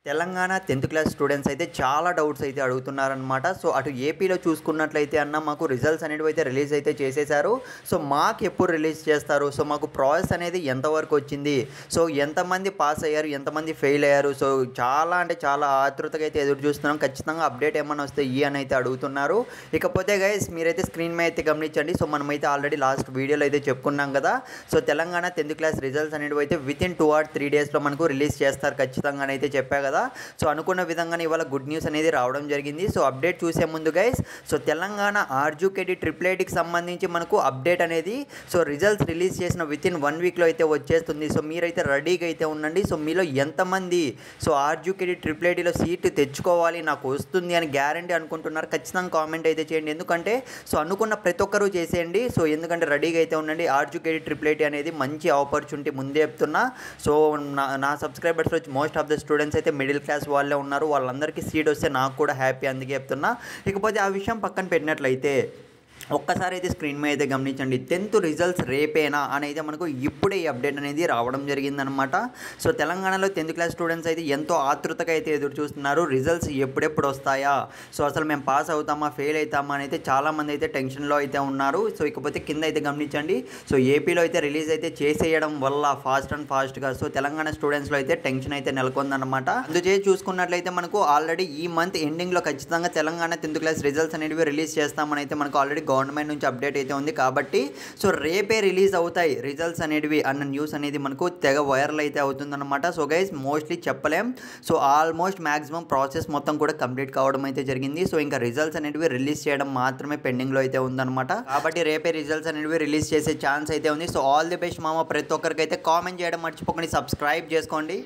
Telangana 10th class students అయితే చాలా doubts అయితే అడుగుతున్నారనమాట. సో, అటు ఏపీలో చూసుకున్నట్లయితే మాకు రిజల్ట్స్ అనేటివి అయితే రిలీజ్ అయితే చేసేశారు. సో, మాకు ఎప్పుడు రిలీజ్ చేస్తారు? సో, మాకు ప్రాసెస్ అనేది ఎంతవరకు వచ్చింది? సో, ఎంతమంది పాస్ అయ్యారు? ఎంతమంది ఫెయిల్ అయ్యారు? సో, చాలా అంటే చాలా ఆతృతగా అయితే ఎదురు చూస్తున్నాం. ఖచ్చితంగా అప్డేట్ ఏమన్నా వస్తే అని అయితే అడుగుతున్నారు. ఇకపోతే గైస్ మీరైతే స్క్రీన్ మీద అయితే గమనించండి. సో, మనమైతే ఆల్రెడీ లాస్ట్ వీడియోలో అయితే చెప్పుకున్నాం కదా! So, Telangana 10th class results అనేటివి అయితే వితిన్ 2 ఆర్ 3 డేస్‌లో మనకు రిలీజ్ చేస్తారు ఖచ్చితంగా అయితే చెప్పా కదా! సో అనుకున్న విధంగానే ఇవాళ గుడ్ న్యూస్ అనేది రావడం జరిగింది. సో అప్డేట్ చూసే ముందు గైస్, సో తెలంగాణ ఆర్జుకేడి ట్రిపుల్ ఐటీకి సంబంధించి మనకు అప్డేట్ అనేది సో రిజల్ట్స్ రిలీజ్ చేసిన వితిన్ 1 వీక్లో అయితే వచ్చేస్తుంది. సో మీరైతే రెడీగా అయితే ఉండండి. సో మీలో ఎంతమంది సో ఆర్జుకేడి ట్రిపుల్ ఐటీలో సీటు తెచ్చుకోవాలి, నాకు వస్తుంది అని గ్యారంటీ అనుకుంటున్నారు? ఖచ్చితంగా కామెంట్ అయితే చేయండి. ఎందుకంటే సో అనుకున్న ప్రతి ఒక్కరూ చేసేయండి. సో ఎందుకంటే రెడీగా అయితే ఉండండి. ఆర్జుకేడి ట్రిపుల్ ఐటీ అనేది మంచి ఆపర్చునిటీ ముందే చెప్తున్నా. సో నా సబ్స్క్రైబర్స్ వచ్చి మోస్ట్ ఆఫ్ ద స్టూడెంట్స్ అయితే మిడిల్ క్లాస్ వాళ్ళే ఉన్నారు. వాళ్ళందరికీ సీట్ వస్తే నాకు కూడా హ్యాపీ, అందుకే చెప్తున్నా. ఇకపోతే ఆ విషయం పక్కన పెట్టినట్లయితే ఒక్కసారి అయితే స్క్రీన్ మీద అయితే గమనించండి. 10th రిజల్ట్స్ రేపేనా అని అయితే మనకు ఇప్పుడే ఈ అప్డేట్ అనేది రావడం జరిగిందనమాట. సో తెలంగాణలో 10th క్లాస్ స్టూడెంట్స్ అయితే ఎంతో ఆతృతగా అయితే ఎదురు చూస్తున్నారు. రిజల్ట్స్ ఎప్పుడెప్పుడు వస్తాయా, సో అసలు మేము పాస్ అవుతామా ఫెయిల్ అవుతామా అని అయితే చాలామంది అయితే టెన్షన్లో అయితే ఉన్నారు. సో ఇకపోతే కింద అయితే గమనించండి. సో ఏపీలో అయితే రిలీజ్ అయితే చేసేయడం వల్ల ఫాస్ట్గా సో తెలంగాణ స్టూడెంట్స్లో అయితే టెన్షన్ అయితే నెలకొందనమాట. అందుచే చూసుకున్నట్లయితే మనకు ఆల్రెడీ ఈ మంత్ ఎండింగ్లో ఖచ్చితంగా తెలంగాణ 10th క్లాస్ రిజల్ట్స్ అనేవి రిలీజ్ చేస్తామని అయితే మనకు ఆల్రెడీ గవర్నమెంట్ నుంచి అప్డేట్ అయితే ఉంది. కాబట్టి సో రేపే రిలీజ్ అవుతాయి రిజల్ట్స్ అనేటివి అన్న న్యూస్ అనేది మనకు తెగ వైరల్ అయితే అవుతుందన్నమాట. సో గైస్ మోస్ట్లీ చెప్పలేం. సో ఆల్మోస్ట్ మ్యాక్సిమం ప్రాసెస్ మొత్తం కూడా కంప్లీట్ కావడం అయితే జరిగింది. సో ఇంకా రిజల్ట్స్ అనేటివి రిలీజ్ చేయడం మాత్రమే పెండింగ్లో అయితే ఉందన్నమాట. కాబట్టి రేపే రిజల్ట్స్ అనేటివి రిలీజ్ చేసే ఛాన్స్ అయితే ఉంది. సో ఆల్ ది బెస్ట్ మామ. ప్రతి ఒక్కరికైతే కామెంట్ చేయడం మర్చిపోకండి, సబ్స్క్రైబ్ చేసుకోండి.